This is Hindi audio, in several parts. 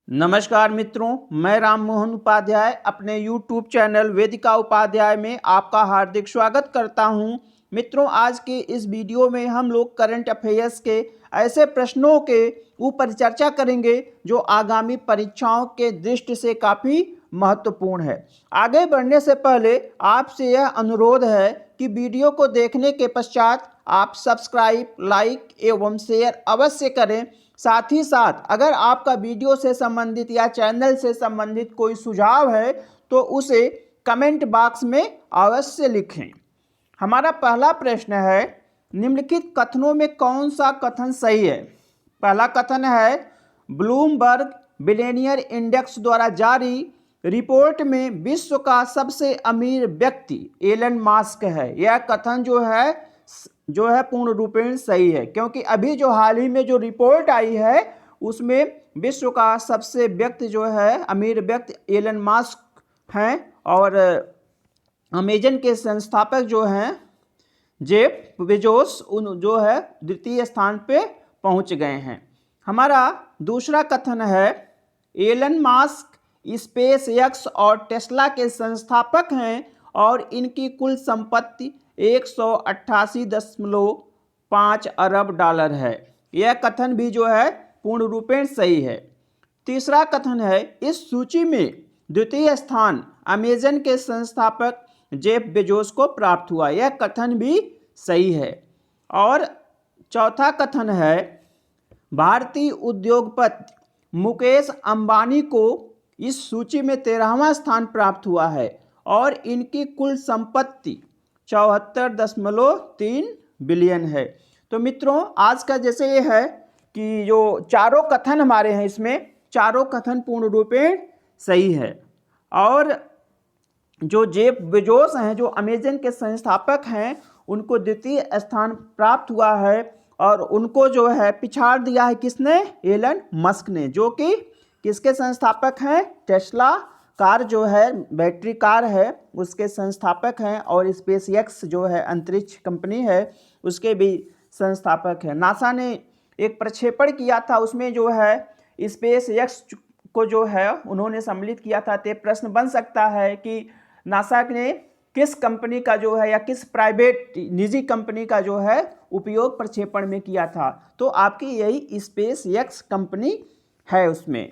नमस्कार मित्रों, मैं राम मोहन उपाध्याय अपने YouTube चैनल वेदिका उपाध्याय में आपका हार्दिक स्वागत करता हूं। मित्रों, आज के इस वीडियो में हम लोग करंट अफेयर्स के ऐसे प्रश्नों के ऊपर चर्चा करेंगे जो आगामी परीक्षाओं के दृष्टि से काफ़ी महत्वपूर्ण है। आगे बढ़ने से पहले आपसे यह अनुरोध है कि वीडियो को देखने के पश्चात आप सब्सक्राइब, लाइक एवं शेयर अवश्य करें। साथ ही साथ अगर आपका वीडियो से संबंधित या चैनल से संबंधित कोई सुझाव है तो उसे कमेंट बॉक्स में अवश्य लिखें। हमारा पहला प्रश्न है, निम्नलिखित कथनों में कौन सा कथन सही है। पहला कथन है, ब्लूमबर्ग बिलियनियर इंडेक्स द्वारा जारी रिपोर्ट में विश्व का सबसे अमीर व्यक्ति एलन मास्क है। यह कथन जो है पूर्ण रूपेण सही है, क्योंकि अभी जो हाल ही में जो रिपोर्ट आई है उसमें विश्व का सबसे अमीर व्यक्ति एलन मास्क हैं और अमेजन के संस्थापक जो हैं जेफ बेजोस द्वितीय स्थान पे पहुंच गए हैं। हमारा दूसरा कथन है, एलन मास्क स्पेस एक्स और टेस्ला के संस्थापक हैं और इनकी कुल संपत्ति 188.5 अरब डॉलर है। यह कथन भी पूर्ण रूपेण सही है। तीसरा कथन है, इस सूची में द्वितीय स्थान अमेजन के संस्थापक जेफ बेजोस को प्राप्त हुआ। यह कथन भी सही है। और चौथा कथन है, भारतीय उद्योगपति मुकेश अंबानी को इस सूची में 13वां स्थान प्राप्त हुआ है और इनकी कुल संपत्ति 74.3 बिलियन है। तो मित्रों, आज का जैसे ये है कि जो चारों कथन हमारे हैं, इसमें चारों कथन पूर्ण रूपेण सही है। और जो जेफ बेजोस हैं, जो अमेजन के संस्थापक हैं, उनको द्वितीय स्थान प्राप्त हुआ है और उनको पिछाड़ दिया है किसने? एलन मस्क ने, जो कि किसके संस्थापक हैं? टेस्ला कार बैटरी कार है उसके संस्थापक हैं और स्पेस एक्स अंतरिक्ष कंपनी है उसके भी संस्थापक हैं। नासा ने एक प्रक्षेपण किया था, उसमें स्पेस एक्स को उन्होंने सम्मिलित किया था। तो प्रश्न बन सकता है कि नासा ने किस कंपनी का या किस प्राइवेट निजी कंपनी का उपयोग प्रक्षेपण में किया था। तो आपकी यही स्पेस एक्स कंपनी है उसमें।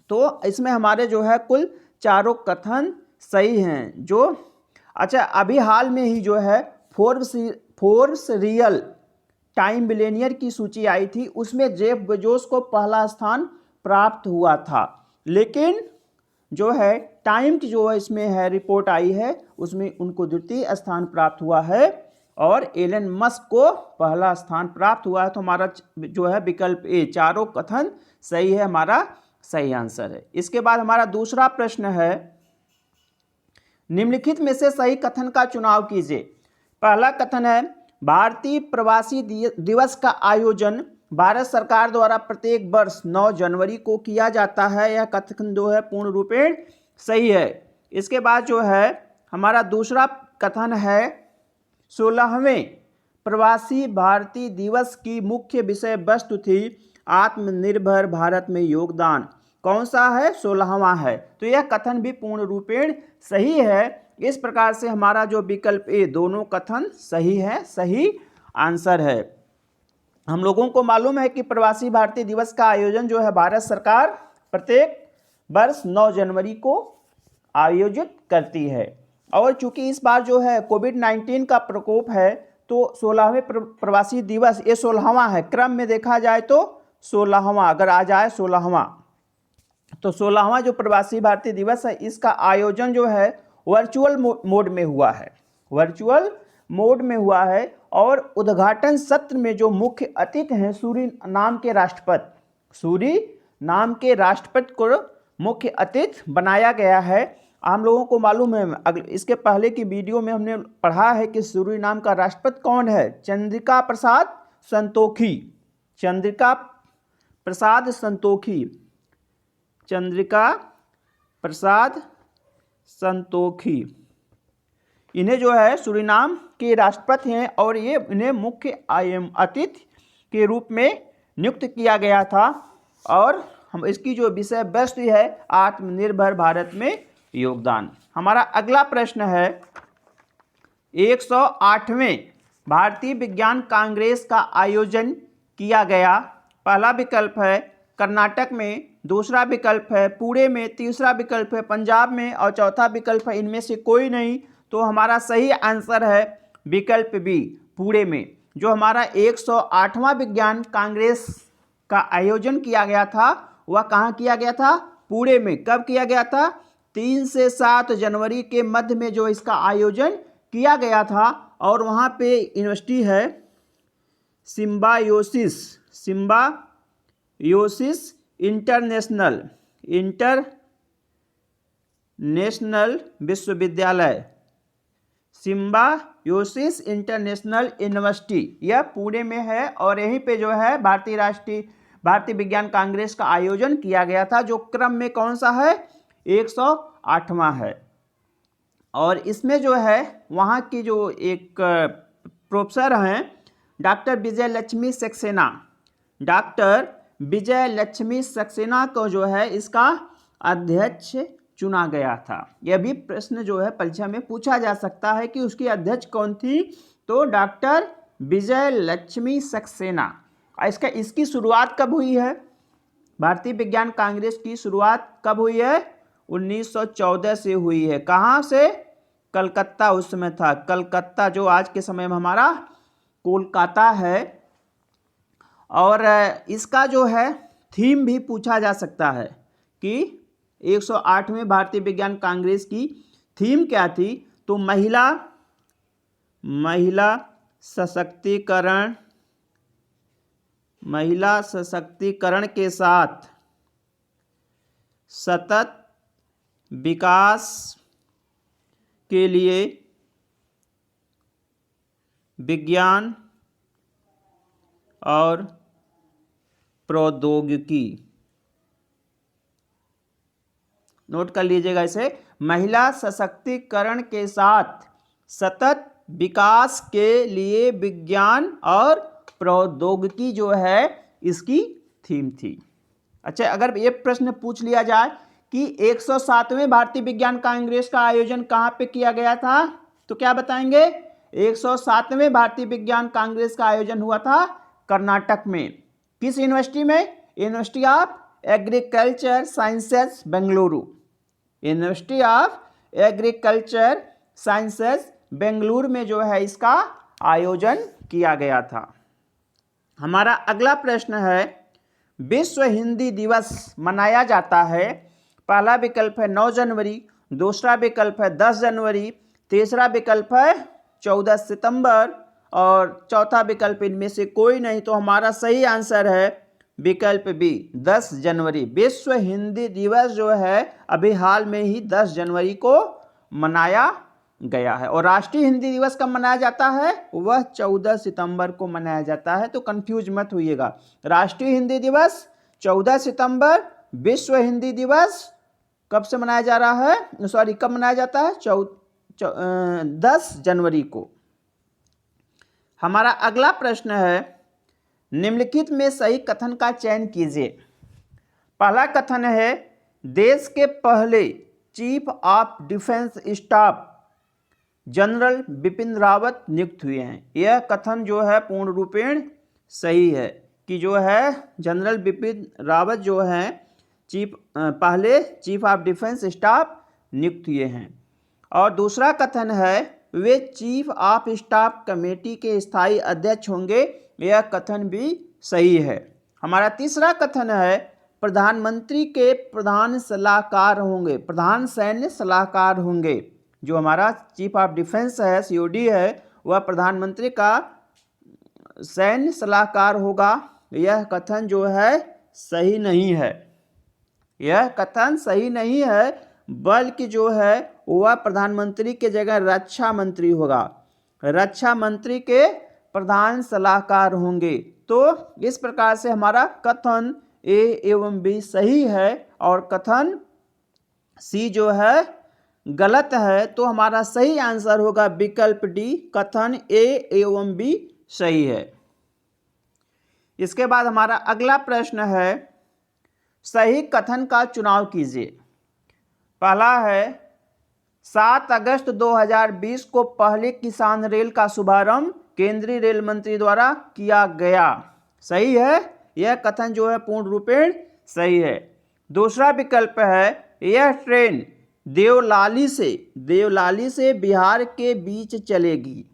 तो इसमें हमारे कुल चारों कथन सही हैं। अच्छा, अभी हाल में ही फोर्ब्स रियल टाइम बिलियनियर की सूची आई थी, उसमें जेफ बेजोस को पहला स्थान प्राप्त हुआ था। लेकिन टाइम की इसमें रिपोर्ट आई है उसमें उनको द्वितीय स्थान प्राप्त हुआ है और एलन मस्क को पहला स्थान प्राप्त हुआ है। तो हमारा विकल्प ए, चारों कथन सही है, हमारा सही आंसर है। इसके बाद हमारा दूसरा प्रश्न है, निम्नलिखित में से सही कथन का चुनाव कीजिए। पहला कथन है, भारतीय प्रवासी दिवस का आयोजन भारत सरकार द्वारा प्रत्येक वर्ष 9 जनवरी को किया जाता है। यह कथन पूर्ण रूपेण सही है। इसके बाद हमारा दूसरा कथन है, 16वें प्रवासी भारतीय दिवस की मुख्य विषय वस्तु थी आत्मनिर्भर भारत में योगदान। कौन सा है? 16वां है। तो यह कथन भी पूर्ण रूपेण सही है। इस प्रकार से हमारा विकल्प ए, दोनों कथन सही है, सही आंसर है। हम लोगों को मालूम है कि प्रवासी भारतीय दिवस का आयोजन भारत सरकार प्रत्येक वर्ष 9 जनवरी को आयोजित करती है। और चूंकि इस बार कोविड-19 का प्रकोप है तो 16वें प्रवासी दिवस ये 16वां है। क्रम में देखा जाए तो 16वां, अगर आ जाए 16वां, तो 16वां प्रवासी भारतीय दिवस है, इसका आयोजन वर्चुअल मोड में हुआ है। वर्चुअल मोड में हुआ है और उद्घाटन सत्र में जो मुख्य अतिथि हैं, सूरी नाम के राष्ट्रपति को मुख्य अतिथि बनाया गया है। हम लोगों को मालूम है, इसके पहले की वीडियो में हमने पढ़ा है कि सूरी नाम का राष्ट्रपति कौन है? चंद्रिका प्रसाद संतोखी इन्हें सूरीनाम के राष्ट्रपति हैं और ये इन्हें मुख्य अतिथि के रूप में नियुक्त किया गया था। और हम इसकी जो विषय वस्तु है आत्मनिर्भर भारत में योगदान। हमारा अगला प्रश्न है 108वें भारतीय विज्ञान कांग्रेस का आयोजन किया गया। पहला विकल्प है कर्नाटक में, दूसरा विकल्प है पुणे में, तीसरा विकल्प है पंजाब में और चौथा विकल्प है इनमें से कोई नहीं। तो हमारा सही आंसर है विकल्प बी, पुणे में। जो हमारा 108वां विज्ञान कांग्रेस का आयोजन किया गया था वह कहाँ किया गया था? पुणे में। कब किया गया था? 3 से 7 जनवरी के मध्य में जो इसका आयोजन किया गया था। और वहाँ पे यूनिवर्सिटी है सिम्बायोसिस इंटरनेशनल विश्वविद्यालय, सिम्बायोसिस इंटरनेशनल यूनिवर्सिटी, यह पुणे में है। और यहीं पे जो है भारतीय विज्ञान कांग्रेस का आयोजन किया गया था, जो क्रम में कौन सा है? 108वां है। और इसमें जो है वहाँ की जो एक प्रोफेसर हैं डॉक्टर विजय लक्ष्मी सक्सेना को जो है इसका अध्यक्ष चुना गया था। यह भी प्रश्न जो है परीक्षा में पूछा जा सकता है कि उसकी अध्यक्ष कौन थी? तो डॉक्टर विजय लक्ष्मी सक्सेना। इसकी शुरुआत कब हुई है? भारतीय विज्ञान कांग्रेस की शुरुआत कब हुई है? 1914 से हुई है। कहाँ से? कलकत्ता उस समय था। कलकत्ता जो आज के समय में हमारा कोलकाता है। और इसका जो है थीम भी पूछा जा सकता है कि 108वें भारतीय विज्ञान कांग्रेस की थीम क्या थी? तो महिला सशक्तिकरण के साथ सतत विकास के लिए विज्ञान और प्रौद्योगिकी। नोट कर लीजिएगा इसे, महिला सशक्तिकरण के साथ सतत विकास के लिए विज्ञान और प्रौद्योगिकी जो है इसकी थीम थी। अच्छा, अगर ये प्रश्न पूछ लिया जाए कि 107वें भारतीय विज्ञान कांग्रेस का आयोजन कहाँ पे किया गया था, तो क्या बताएंगे? 107वें भारतीय विज्ञान कांग्रेस का आयोजन हुआ था कर्नाटक में। किस यूनिवर्सिटी में? University of agriculture sciences Bengaluru. University of agriculture sciences Bengaluru में जो है इसका आयोजन किया गया था। हमारा अगला प्रश्न है विश्व हिंदी दिवस मनाया जाता है। पहला विकल्प है 9 जनवरी, दूसरा विकल्प है 10 जनवरी, तीसरा विकल्प है 14 सितंबर और चौथा विकल्प इनमें से कोई नहीं। तो हमारा सही आंसर है विकल्प बी, 10 जनवरी। विश्व हिंदी दिवस जो है अभी हाल में ही 10 जनवरी को मनाया गया है। और राष्ट्रीय हिंदी दिवस कब मनाया जाता है? वह 14 सितंबर को मनाया जाता है। तो कंफ्यूज मत होइएगा। राष्ट्रीय हिंदी दिवस 14 सितंबर, विश्व हिंदी दिवस कब से मनाया जा रहा है? कब मनाया जाता है? 10 जनवरी को। हमारा अगला प्रश्न है निम्नलिखित में सही कथन का चयन कीजिए। पहला कथन है देश के पहले chief of defence staff general Bipin Rawat नियुक्त हुए हैं। यह कथन जो है पूर्ण रूपेण सही है कि जो है जनरल बिपिन रावत जो हैं पहले चीफ ऑफ डिफेंस स्टाफ नियुक्त हुए हैं। और दूसरा कथन है वे चीफ ऑफ स्टाफ कमेटी के स्थायी अध्यक्ष होंगे। यह कथन भी सही है। हमारा तीसरा कथन है प्रधानमंत्री के प्रधान सलाहकार होंगे, प्रधान सैन्य सलाहकार होंगे। जो हमारा चीफ ऑफ डिफेंस है, सीओडी है, वह प्रधानमंत्री का सैन्य सलाहकार होगा। यह कथन जो है सही नहीं है। यह कथन सही नहीं है, बल्कि जो है वह प्रधानमंत्री के जगह रक्षा मंत्री होगा। रक्षा मंत्री के प्रधान सलाहकार होंगे। तो इस प्रकार से हमारा कथन ए एवं बी सही है और कथन सी जो है गलत है। तो हमारा सही आंसर होगा विकल्प डी, कथन ए एवं बी सही है। इसके बाद हमारा अगला प्रश्न है सही कथन का चुनाव कीजिए। पहला है 7 अगस्त 2020 को पहले किसान रेल का शुभारंभ केंद्रीय रेल मंत्री द्वारा किया गया। सही है, यह कथन जो है पूर्ण रूपेण सही है। दूसरा विकल्प है यह ट्रेन देवलाली से बिहार के बीच चलेगी।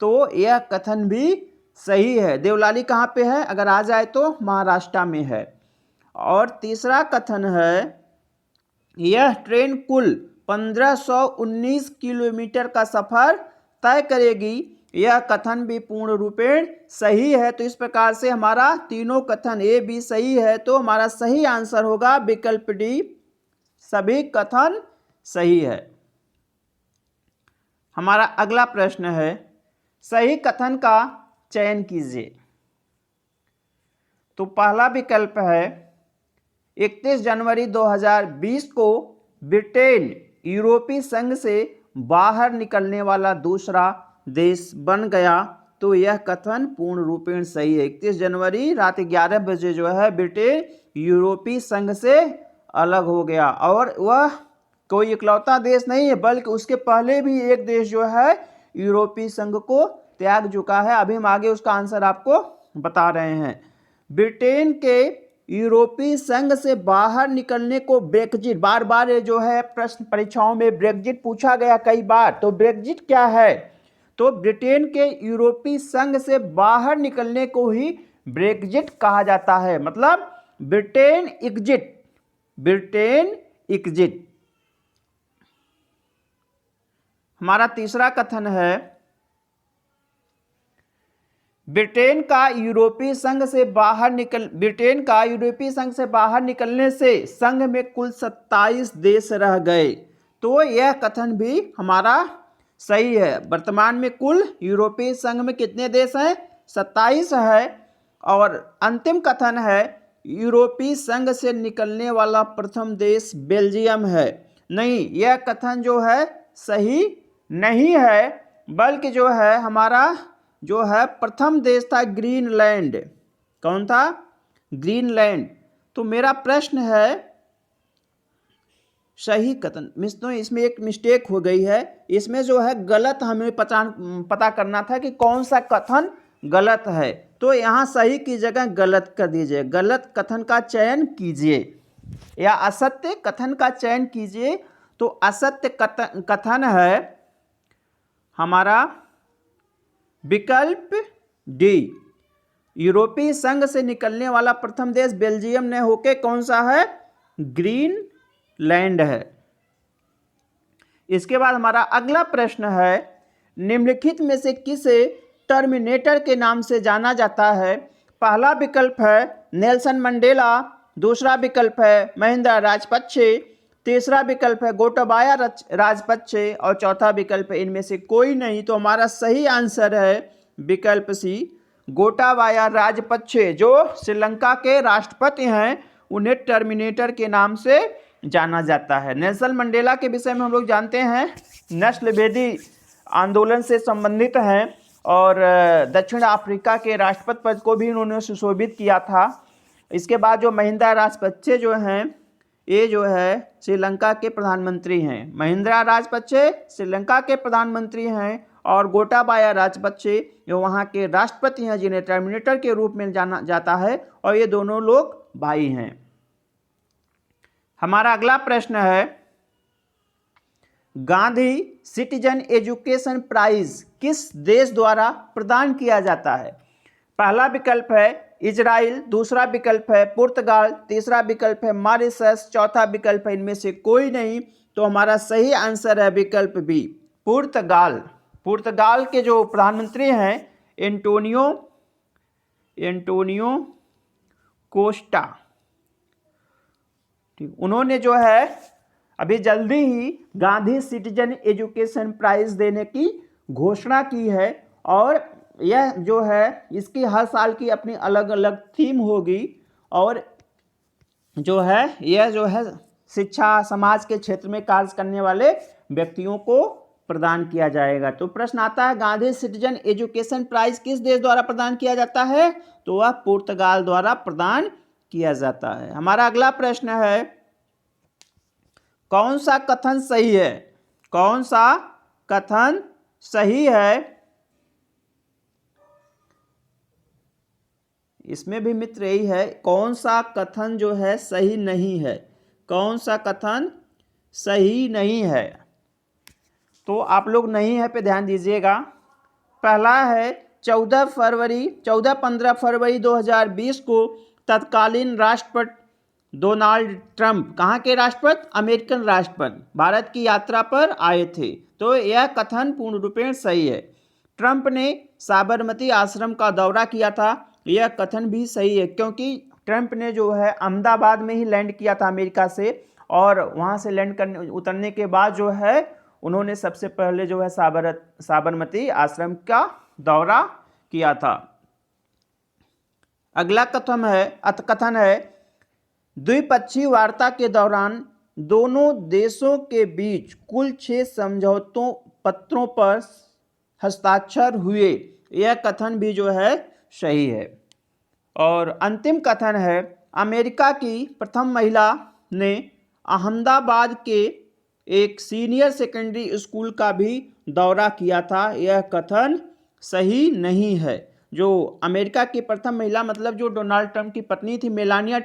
तो यह कथन भी सही है। देवलाली कहाँ पे है? अगर आ जाए तो महाराष्ट्र में है। और तीसरा कथन है यह ट्रेन कुल 1519 किलोमीटर का सफर तय करेगी। यह कथन भी पूर्ण रूपेण सही है। तो इस प्रकार से हमारा तीनों कथन ए बी सही है। तो हमारा सही आंसर होगा विकल्प डी, सभी कथन सही है। हमारा अगला प्रश्न है सही कथन का चयन कीजिए। तो पहला विकल्प है 31 जनवरी 2020 को ब्रिटेन यूरोपीय संघ से बाहर निकलने वाला दूसरा देश बन गया। तो यह कथन पूर्ण रूपेण सही है। 31 जनवरी रात 11 बजे जो है ब्रिटेन यूरोपीय संघ से अलग हो गया और वह कोई इकलौता देश नहीं है, बल्कि उसके पहले भी एक देश जो है यूरोपीय संघ को त्याग चुका है। अभी हम आगे उसका आंसर आपको बता रहे हैं। ब्रिटेन के यूरोपीय संघ से बाहर निकलने को ब्रेक्जिट, बार बार जो है प्रश्न परीक्षाओं में ब्रेक्जिट पूछा गया कई बार। तो ब्रेक्जिट क्या है? तो ब्रिटेन के यूरोपीय संघ से बाहर निकलने को ही ब्रेक्जिट कहा जाता है। मतलब ब्रिटेन एग्जिट। हमारा तीसरा कथन है ब्रिटेन का यूरोपीय संघ से बाहर निकलने से संघ में कुल 27 देश रह गए। तो यह कथन भी हमारा सही है। वर्तमान में कुल यूरोपीय संघ में कितने देश हैं? 27 है। और अंतिम कथन है यूरोपीय संघ से निकलने वाला प्रथम देश बेल्जियम है। नहीं, यह कथन जो है सही नहीं है, बल्कि जो है हमारा जो है प्रथम देश था ग्रीनलैंड। कौन था? ग्रीनलैंड। तो मेरा प्रश्न है सही कथन, मित्रों इसमें एक मिस्टेक हो गई है। इसमें जो है गलत हमें पता करना था कि कौन सा कथन गलत है। तो यहाँ सही की जगह गलत कर दीजिए। गलत कथन का चयन कीजिए या असत्य कथन का चयन कीजिए। तो असत्य कथन है हमारा विकल्प डी, यूरोपीय संघ से निकलने वाला प्रथम देश बेल्जियम ने होके कौन सा है? ग्रीनलैंड है। इसके बाद हमारा अगला प्रश्न है निम्नलिखित में से किसे टर्मिनेटर के नाम से जाना जाता है? पहला विकल्प है नेल्सन मंडेला, दूसरा विकल्प है महिंद्रा राजपक्षे, तीसरा विकल्प है गोटाबाया राजपक्षे और चौथा विकल्प है इनमें से कोई नहीं। तो हमारा सही आंसर है विकल्प सी, गोटाबाया राजपक्षे, जो श्रीलंका के राष्ट्रपति हैं। उन्हें टर्मिनेटर के नाम से जाना जाता है। नेल्सन मंडेला के विषय में हम लोग जानते हैं नस्लभेदी आंदोलन से संबंधित हैं और दक्षिण अफ्रीका के राष्ट्रपति पद को भी उन्होंने सुशोभित किया था। इसके बाद जो महिंद्रा राजपक्षे जो हैं ये जो है श्रीलंका के प्रधानमंत्री हैं। महिंद्रा राजपक्षे श्रीलंका के प्रधानमंत्री हैं और गोटाबाया राजपक्षे जो वहाँ के राष्ट्रपति हैं, जिन्हें टर्मिनेटर के रूप में जाना जाता है, और ये दोनों लोग भाई हैं। हमारा अगला प्रश्न है गांधी सिटीजन एजुकेशन प्राइज किस देश द्वारा प्रदान किया जाता है? पहला विकल्प है इजराइल, दूसरा विकल्प है पुर्तगाल, तीसरा विकल्प है मॉरिशस, चौथा विकल्प है इनमें से कोई नहीं। तो हमारा सही आंसर है विकल्प बी, पुर्तगाल। पुर्तगाल के जो प्रधानमंत्री हैं एंटोनियो कोस्टा, ठीक, उन्होंने जो है अभी जल्दी ही गांधी सिटीजन एजुकेशन प्राइज देने की घोषणा की है। और यह जो है इसकी हर साल की अपनी अलग अलग थीम होगी और जो है यह जो है शिक्षा समाज के क्षेत्र में कार्य करने वाले व्यक्तियों को प्रदान किया जाएगा। तो प्रश्न आता है गांधी सिटीजन एजुकेशन प्राइज किस देश द्वारा प्रदान किया जाता है? तो वह पुर्तगाल द्वारा प्रदान किया जाता है। हमारा अगला प्रश्न है, कौन सा कथन सही है? कौन सा कथन सही है? इसमें भी मित्र यही है, कौन सा कथन जो है सही नहीं है? कौन सा कथन सही नहीं है? तो आप लोग नहीं है पे ध्यान दीजिएगा। पहला है 14-15 फरवरी 2020 को तत्कालीन राष्ट्रपति डोनाल्ड ट्रंप, कहाँ के राष्ट्रपति? अमेरिकन राष्ट्रपति, भारत की यात्रा पर आए थे। तो यह कथन पूर्ण रूपेण सही है। ट्रंप ने साबरमती आश्रम का दौरा किया था, यह कथन भी सही है, क्योंकि ट्रंप ने जो है अहमदाबाद में ही लैंड किया था अमेरिका से, और वहाँ से लैंड करने उतरने के बाद जो है उन्होंने सबसे पहले जो है साबरमती आश्रम का दौरा किया था। अगला कथन है द्विपक्षीय वार्ता के दौरान दोनों देशों के बीच कुल 6 समझौतों पत्रों पर हस्ताक्षर हुए, यह कथन भी जो है सही है। और अंतिम कथन है, अमेरिका की प्रथम महिला ने अहमदाबाद के एक सीनियर सेकेंडरी स्कूल का भी दौरा किया था, यह कथन सही नहीं है। जो अमेरिका की प्रथम महिला मतलब जो डोनाल्ड ट्रंप की पत्नी थी मेलानिया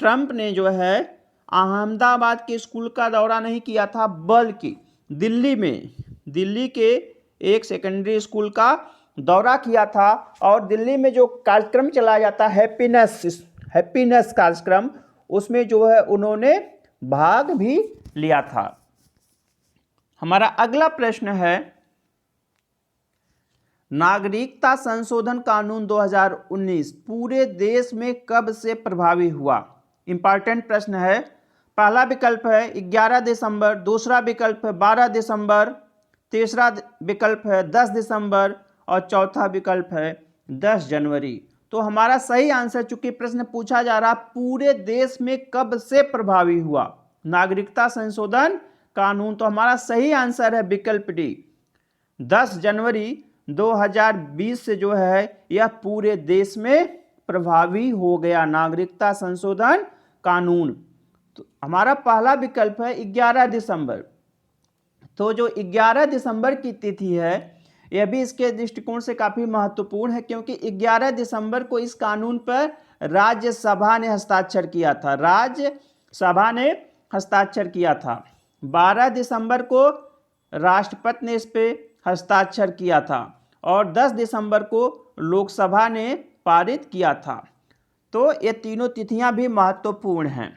ट्रंप ने जो है अहमदाबाद के स्कूल का दौरा नहीं किया था, बल्कि दिल्ली के एक सेकेंडरी स्कूल का दौरा किया था। और दिल्ली में जो कार्यक्रम चलाया जाता है हैप्पीनेस कार्यक्रम, उसमें जो है उन्होंने भाग भी लिया था। हमारा अगला प्रश्न है, नागरिकता संशोधन कानून 2019 पूरे देश में कब से प्रभावी हुआ? इंपॉर्टेंट प्रश्न है। पहला विकल्प है 11 दिसंबर, दूसरा विकल्प है 12 दिसंबर, तीसरा विकल्प है 10 दिसंबर और चौथा विकल्प है 10 जनवरी। तो हमारा सही आंसर, चूंकि प्रश्न पूछा जा रहा पूरे देश में कब से प्रभावी हुआ नागरिकता संशोधन कानून, तो हमारा सही आंसर है विकल्प डी, 10 जनवरी 2020 से जो है यह पूरे देश में प्रभावी हो गया नागरिकता संशोधन कानून। तो हमारा पहला विकल्प है 11 दिसंबर। तो जो 11 दिसंबर की तिथि है यह भी इसके दृष्टिकोण से काफ़ी महत्वपूर्ण है, क्योंकि 11 दिसंबर को इस कानून पर राज्यसभा ने हस्ताक्षर किया था। राज्यसभा ने हस्ताक्षर किया था। 12 दिसंबर को राष्ट्रपति ने इस पे हस्ताक्षर किया था और 10 दिसंबर को लोकसभा ने पारित किया था। तो ये तीनों तिथियां भी महत्वपूर्ण हैं।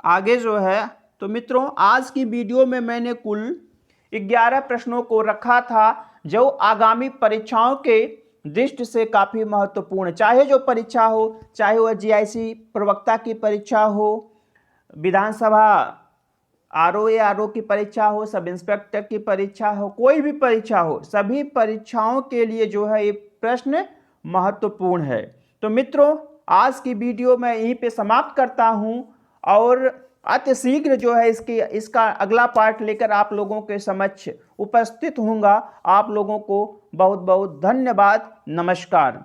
आगे जो है, तो मित्रों आज की वीडियो में मैंने कुल 11 प्रश्नों को रखा था जो आगामी परीक्षाओं के दृष्टि से काफ़ी महत्वपूर्ण, चाहे जो परीक्षा हो, चाहे वह जीआईसी प्रवक्ता की परीक्षा हो, विधानसभा आरओ की परीक्षा हो, सब इंस्पेक्टर की परीक्षा हो, कोई भी परीक्षा हो, सभी परीक्षाओं के लिए जो है ये प्रश्न महत्वपूर्ण है। तो मित्रों आज की वीडियो मैं यहीं पे समाप्त करता हूं और अतिशीघ्र जो है इसका अगला पार्ट लेकर आप लोगों के समक्ष उपस्थित होऊंगा। आप लोगों को बहुत बहुत धन्यवाद। नमस्कार।